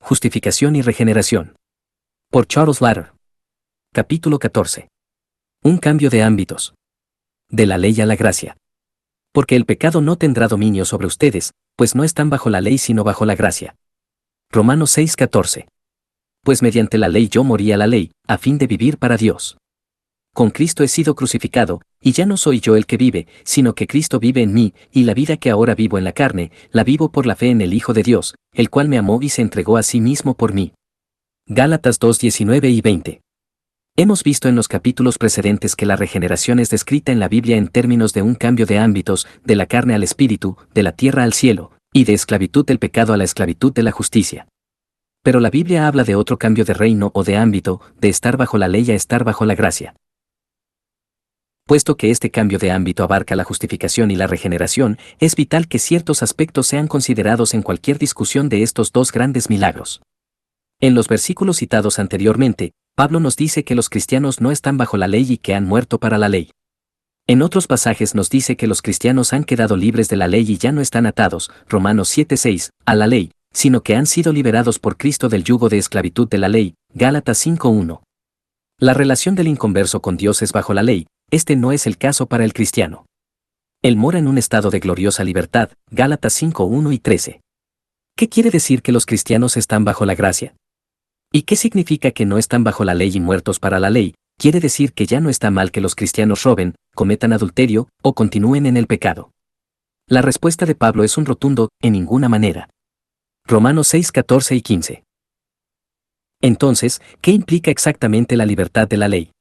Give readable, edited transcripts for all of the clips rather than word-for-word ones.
Justificación y regeneración. Por Charles Latter. Capítulo 14. Un cambio de ámbitos. De la ley a la gracia. Porque el pecado no tendrá dominio sobre ustedes, pues no están bajo la ley sino bajo la gracia. Romanos 6:14. Pues mediante la ley yo morí a la ley, a fin de vivir para Dios. Con Cristo he sido crucificado, y ya no soy yo el que vive, sino que Cristo vive en mí, y la vida que ahora vivo en la carne, la vivo por la fe en el Hijo de Dios, el cual me amó y se entregó a sí mismo por mí. Gálatas 2:19 y 20. Hemos visto en los capítulos precedentes que la regeneración es descrita en la Biblia en términos de un cambio de ámbitos, de la carne al espíritu, de la tierra al cielo, y de esclavitud del pecado a la esclavitud de la justicia. Pero la Biblia habla de otro cambio de reino o de ámbito, de estar bajo la ley a estar bajo la gracia. Puesto que este cambio de ámbito abarca la justificación y la regeneración, es vital que ciertos aspectos sean considerados en cualquier discusión de estos dos grandes milagros. En los versículos citados anteriormente, Pablo nos dice que los cristianos no están bajo la ley y que han muerto para la ley. En otros pasajes nos dice que los cristianos han quedado libres de la ley y ya no están atados, Romanos 7:6, a la ley, sino que han sido liberados por Cristo del yugo de esclavitud de la ley, Gálatas 5:1. La relación del inconverso con Dios es bajo la ley. Este no es el caso para el cristiano. Él mora en un estado de gloriosa libertad, Gálatas 5:1 y 13. ¿Qué quiere decir que los cristianos están bajo la gracia? ¿Y qué significa que no están bajo la ley y muertos para la ley? Quiere decir que ya no está mal que los cristianos roben, cometan adulterio o continúen en el pecado. La respuesta de Pablo es un rotundo, en ninguna manera. Romanos 6:14 y 15. Entonces, ¿qué implica exactamente la libertad de la ley?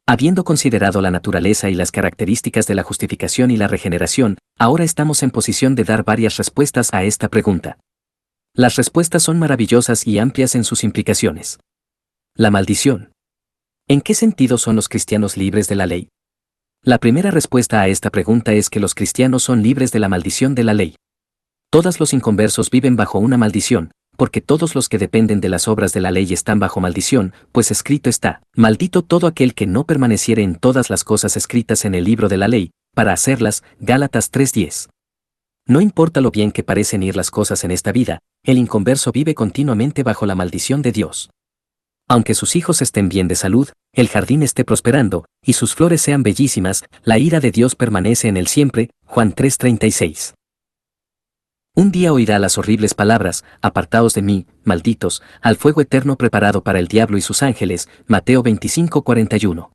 Habiendo considerado la naturaleza y las características de la justificación y la regeneración, ahora estamos en posición de dar varias respuestas a esta pregunta. Las respuestas son maravillosas y amplias en sus implicaciones. La maldición. ¿En qué sentido son los cristianos libres de la ley? La primera respuesta a esta pregunta es que los cristianos son libres de la maldición de la ley. Todos los inconversos viven bajo una maldición, porque todos los que dependen de las obras de la ley están bajo maldición, pues escrito está, maldito todo aquel que no permaneciere en todas las cosas escritas en el libro de la ley, para hacerlas, Gálatas 3:10. No importa lo bien que parecen ir las cosas en esta vida, el inconverso vive continuamente bajo la maldición de Dios. Aunque sus hijos estén bien de salud, el jardín esté prosperando, y sus flores sean bellísimas, la ira de Dios permanece en él siempre, Juan 3:36. Un día oirá las horribles palabras, apartaos de mí, malditos, al fuego eterno preparado para el diablo y sus ángeles, Mateo 25:41.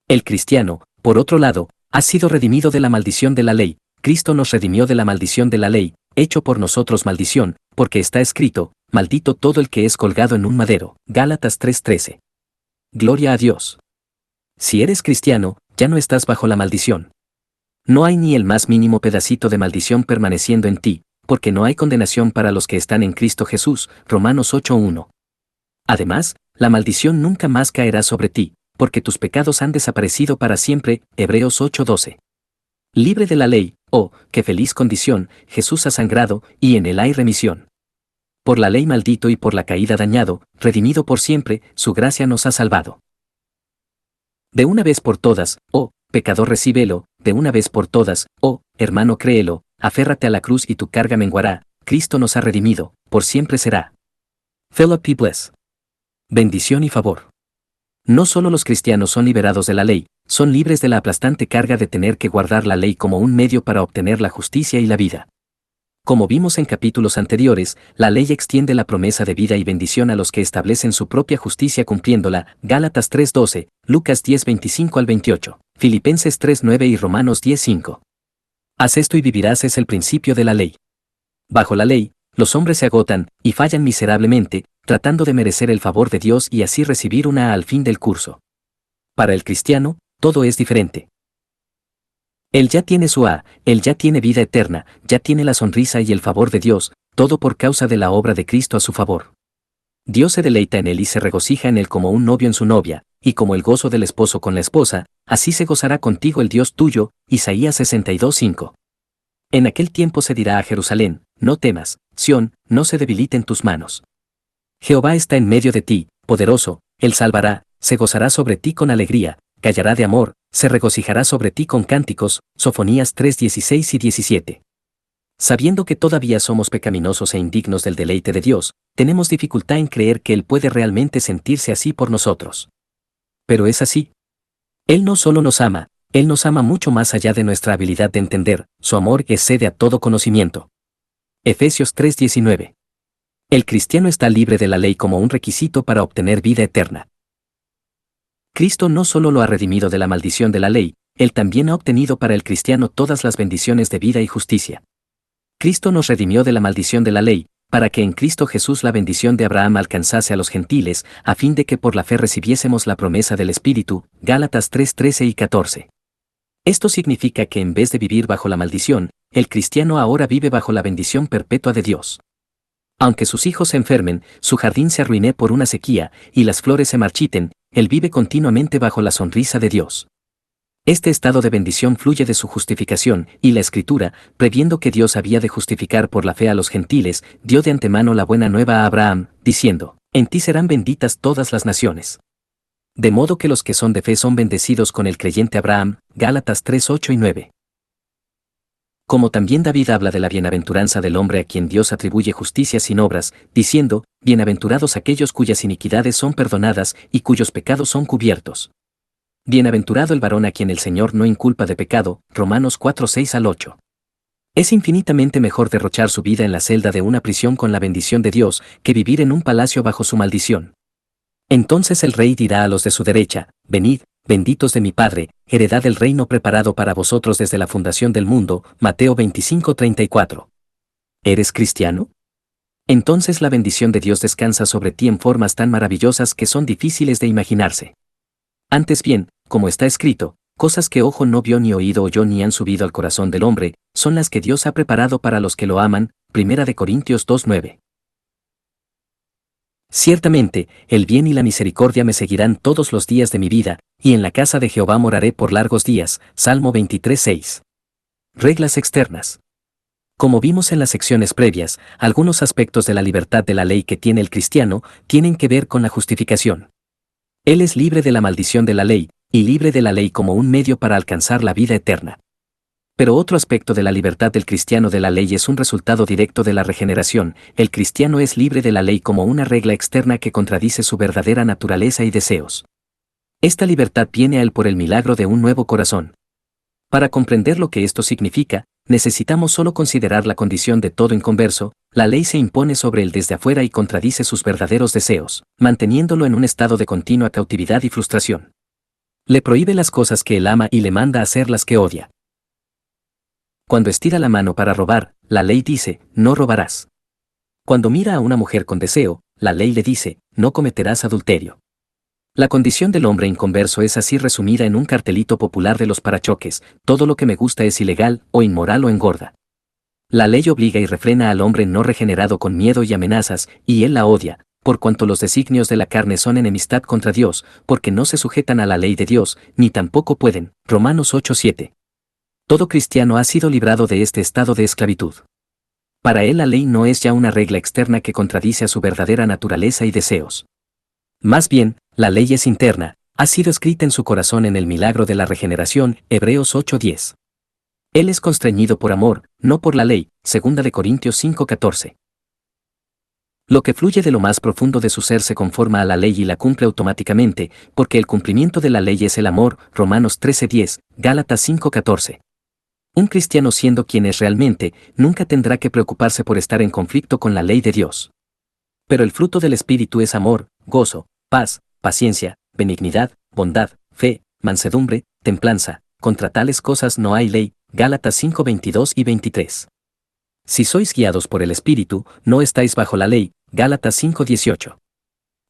El cristiano, por otro lado, ha sido redimido de la maldición de la ley. Cristo nos redimió de la maldición de la ley, hecho por nosotros maldición, porque está escrito, maldito todo el que es colgado en un madero, Gálatas 3:13. Gloria a Dios. Si eres cristiano, ya no estás bajo la maldición. No hay ni el más mínimo pedacito de maldición permaneciendo en ti, porque no hay condenación para los que están en Cristo Jesús, Romanos 8:1. Además, la maldición nunca más caerá sobre ti, porque tus pecados han desaparecido para siempre, Hebreos 8:12. Libre de la ley, oh, qué feliz condición, Jesús ha sangrado, y en él hay remisión. Por la ley maldito y por la caída dañado, redimido por siempre, su gracia nos ha salvado. De una vez por todas, oh, pecador recíbelo, de una vez por todas, oh, hermano créelo, aférrate a la cruz y tu carga menguará, Cristo nos ha redimido, por siempre será. Philip P. Bliss. Bendición y favor. No solo los cristianos son liberados de la ley, son libres de la aplastante carga de tener que guardar la ley como un medio para obtener la justicia y la vida. Como vimos en capítulos anteriores, la ley extiende la promesa de vida y bendición a los que establecen su propia justicia cumpliéndola, Gálatas 3:12, Lucas 10:25 al 28, Filipenses 3:9 y Romanos 10:5. Haz esto y vivirás es el principio de la ley. Bajo la ley, los hombres se agotan y fallan miserablemente, tratando de merecer el favor de Dios y así recibir una A al fin del curso. Para el cristiano, todo es diferente. Él ya tiene su A, él ya tiene vida eterna, ya tiene la sonrisa y el favor de Dios, todo por causa de la obra de Cristo a su favor. Dios se deleita en él y se regocija en él como un novio en su novia, y como el gozo del esposo con la esposa, así se gozará contigo el Dios tuyo, Isaías 62:5. En aquel tiempo se dirá a Jerusalén, no temas, Sión, no se debiliten tus manos. Jehová está en medio de ti, poderoso, él salvará, se gozará sobre ti con alegría, callará de amor, se regocijará sobre ti con cánticos, Sofonías 3:16 y 17. Sabiendo que todavía somos pecaminosos e indignos del deleite de Dios, tenemos dificultad en creer que Él puede realmente sentirse así por nosotros. Pero es así. Él no solo nos ama, Él nos ama mucho más allá de nuestra habilidad de entender, su amor excede a todo conocimiento. Efesios 3:19. El cristiano está libre de la ley como un requisito para obtener vida eterna. Cristo no solo lo ha redimido de la maldición de la ley, Él también ha obtenido para el cristiano todas las bendiciones de vida y justicia. Cristo nos redimió de la maldición de la ley, para que en Cristo Jesús la bendición de Abraham alcanzase a los gentiles, a fin de que por la fe recibiésemos la promesa del Espíritu, Gálatas 3:13 y 14. Esto significa que en vez de vivir bajo la maldición, el cristiano ahora vive bajo la bendición perpetua de Dios. Aunque sus hijos se enfermen, su jardín se arruine por una sequía, y las flores se marchiten, él vive continuamente bajo la sonrisa de Dios. Este estado de bendición fluye de su justificación, y la Escritura, previendo que Dios había de justificar por la fe a los gentiles, dio de antemano la buena nueva a Abraham, diciendo, «En ti serán benditas todas las naciones». De modo que los que son de fe son bendecidos con el creyente Abraham, Gálatas 3:8 y 9. Como también David habla de la bienaventuranza del hombre a quien Dios atribuye justicia sin obras, diciendo, «Bienaventurados aquellos cuyas iniquidades son perdonadas y cuyos pecados son cubiertos». Bienaventurado el varón a quien el Señor no inculpa de pecado, Romanos 4:6 al 8. Es infinitamente mejor derrochar su vida en la celda de una prisión con la bendición de Dios, que vivir en un palacio bajo su maldición. Entonces el rey dirá a los de su derecha, «Venid, benditos de mi Padre, heredad el reino preparado para vosotros desde la fundación del mundo», Mateo 25:34. ¿Eres cristiano? Entonces la bendición de Dios descansa sobre ti en formas tan maravillosas que son difíciles de imaginarse. Antes bien, como está escrito, cosas que ojo no vio ni oído oyó ni han subido al corazón del hombre, son las que Dios ha preparado para los que lo aman, 1 Corintios 2:9. Ciertamente, el bien y la misericordia me seguirán todos los días de mi vida, y en la casa de Jehová moraré por largos días, Salmo 23:6. Reglas externas. Como vimos en las secciones previas, algunos aspectos de la libertad de la ley que tiene el cristiano tienen que ver con la justificación. Él es libre de la maldición de la ley, y libre de la ley como un medio para alcanzar la vida eterna. Pero otro aspecto de la libertad del cristiano de la ley es un resultado directo de la regeneración. El cristiano es libre de la ley como una regla externa que contradice su verdadera naturaleza y deseos. Esta libertad viene a él por el milagro de un nuevo corazón. Para comprender lo que esto significa, necesitamos solo considerar la condición de todo inconverso. La ley se impone sobre él desde afuera y contradice sus verdaderos deseos, manteniéndolo en un estado de continua cautividad y frustración. Le prohíbe las cosas que él ama y le manda hacer las que odia. Cuando estira la mano para robar, la ley dice, no robarás. Cuando mira a una mujer con deseo, la ley le dice, no cometerás adulterio. La condición del hombre inconverso es así resumida en un cartelito popular de los parachoques: todo lo que me gusta es ilegal, o inmoral o engorda. La ley obliga y refrena al hombre no regenerado con miedo y amenazas, y él la odia, por cuanto los designios de la carne son enemistad contra Dios, porque no se sujetan a la ley de Dios, ni tampoco pueden. Romanos 8:7. Todo cristiano ha sido librado de este estado de esclavitud. Para él la ley no es ya una regla externa que contradice a su verdadera naturaleza y deseos. Más bien, la ley es interna, ha sido escrita en su corazón en el milagro de la regeneración, Hebreos 8:10. Él es constreñido por amor, no por la ley, 2 Corintios 5:14. Lo que fluye de lo más profundo de su ser se conforma a la ley y la cumple automáticamente, porque el cumplimiento de la ley es el amor, Romanos 13:10, Gálatas 5:14. Un cristiano, siendo quien es realmente, nunca tendrá que preocuparse por estar en conflicto con la ley de Dios. Pero el fruto del Espíritu es amor, gozo, paz, paciencia, benignidad, bondad, fe, mansedumbre, templanza. Contra tales cosas no hay ley. Gálatas 5:22 y 23. Si sois guiados por el Espíritu, no estáis bajo la ley. Gálatas 5:18.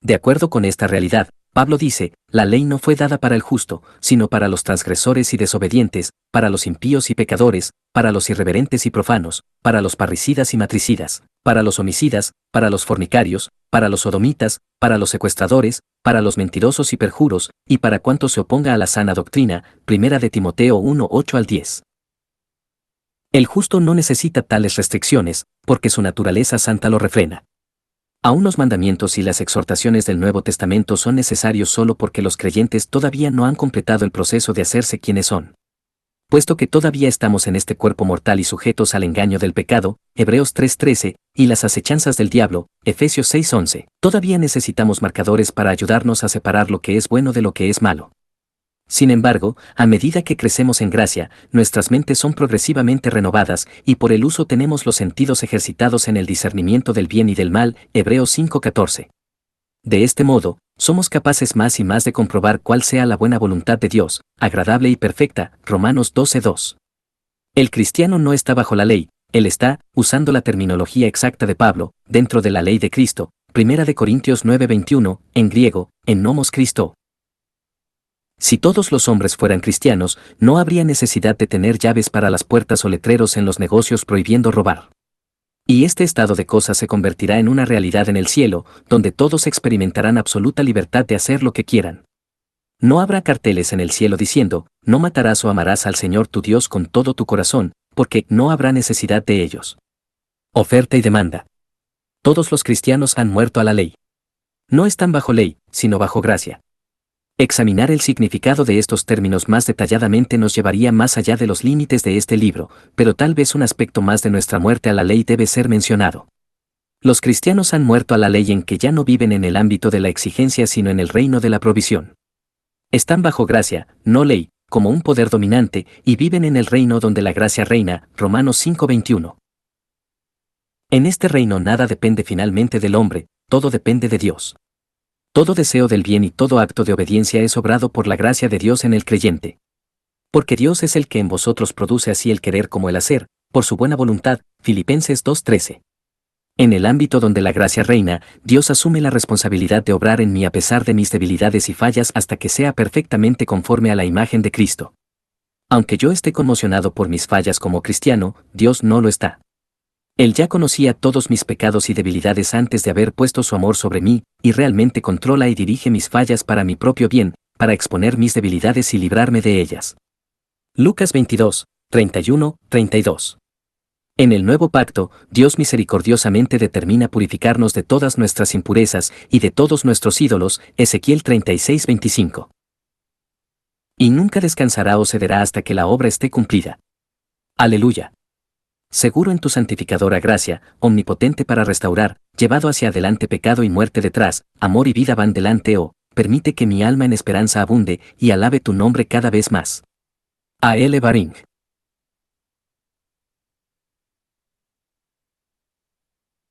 De acuerdo con esta realidad, Pablo dice, la ley no fue dada para el justo, sino para los transgresores y desobedientes, para los impíos y pecadores, para los irreverentes y profanos, para los parricidas y matricidas, para los homicidas, para los fornicarios, para los sodomitas, para los secuestradores, para los mentirosos y perjuros, y para cuanto se oponga a la sana doctrina. 1 de Timoteo 1:8 al 10. El justo no necesita tales restricciones, porque su naturaleza santa lo refrena. Aún los mandamientos y las exhortaciones del Nuevo Testamento son necesarios solo porque los creyentes todavía no han completado el proceso de hacerse quienes son. Puesto que todavía estamos en este cuerpo mortal y sujetos al engaño del pecado, Hebreos 3:13, y las acechanzas del diablo, Efesios 6:11, todavía necesitamos marcadores para ayudarnos a separar lo que es bueno de lo que es malo. Sin embargo, a medida que crecemos en gracia, nuestras mentes son progresivamente renovadas y por el uso tenemos los sentidos ejercitados en el discernimiento del bien y del mal, Hebreos 5:14. De este modo, somos capaces más y más de comprobar cuál sea la buena voluntad de Dios, agradable y perfecta, Romanos 12:2. El cristiano no está bajo la ley, él está, usando la terminología exacta de Pablo, dentro de la ley de Cristo, 1 Corintios 9:21, en griego, en nomos Christo. Si todos los hombres fueran cristianos, no habría necesidad de tener llaves para las puertas o letreros en los negocios prohibiendo robar. Y este estado de cosas se convertirá en una realidad en el cielo, donde todos experimentarán absoluta libertad de hacer lo que quieran. No habrá carteles en el cielo diciendo, no matarás o amarás al Señor tu Dios con todo tu corazón, porque no habrá necesidad de ellos. Oferta y demanda. Todos los cristianos han muerto a la ley. No están bajo ley, sino bajo gracia. Examinar el significado de estos términos más detalladamente nos llevaría más allá de los límites de este libro, pero tal vez un aspecto más de nuestra muerte a la ley debe ser mencionado. Los cristianos han muerto a la ley en que ya no viven en el ámbito de la exigencia sino en el reino de la provisión. Están bajo gracia, no ley, como un poder dominante, y viven en el reino donde la gracia reina, Romanos 5:21. En este reino nada depende finalmente del hombre, todo depende de Dios. Todo deseo del bien y todo acto de obediencia es obrado por la gracia de Dios en el creyente. Porque Dios es el que en vosotros produce así el querer como el hacer, por su buena voluntad, Filipenses 2:13. En el ámbito donde la gracia reina, Dios asume la responsabilidad de obrar en mí a pesar de mis debilidades y fallas hasta que sea perfectamente conforme a la imagen de Cristo. Aunque yo esté conmocionado por mis fallas como cristiano, Dios no lo está. Él ya conocía todos mis pecados y debilidades antes de haber puesto su amor sobre mí, y realmente controla y dirige mis fallas para mi propio bien, para exponer mis debilidades y librarme de ellas. Lucas 22, 31-32. En el nuevo pacto, Dios misericordiosamente determina purificarnos de todas nuestras impurezas y de todos nuestros ídolos, Ezequiel 36:25. Y nunca descansará o cederá hasta que la obra esté cumplida. Aleluya. Seguro en tu santificadora gracia, omnipotente para restaurar, llevado hacia adelante pecado y muerte detrás, amor y vida van delante permite que mi alma en esperanza abunde y alabe tu nombre cada vez más. A. L. Baring.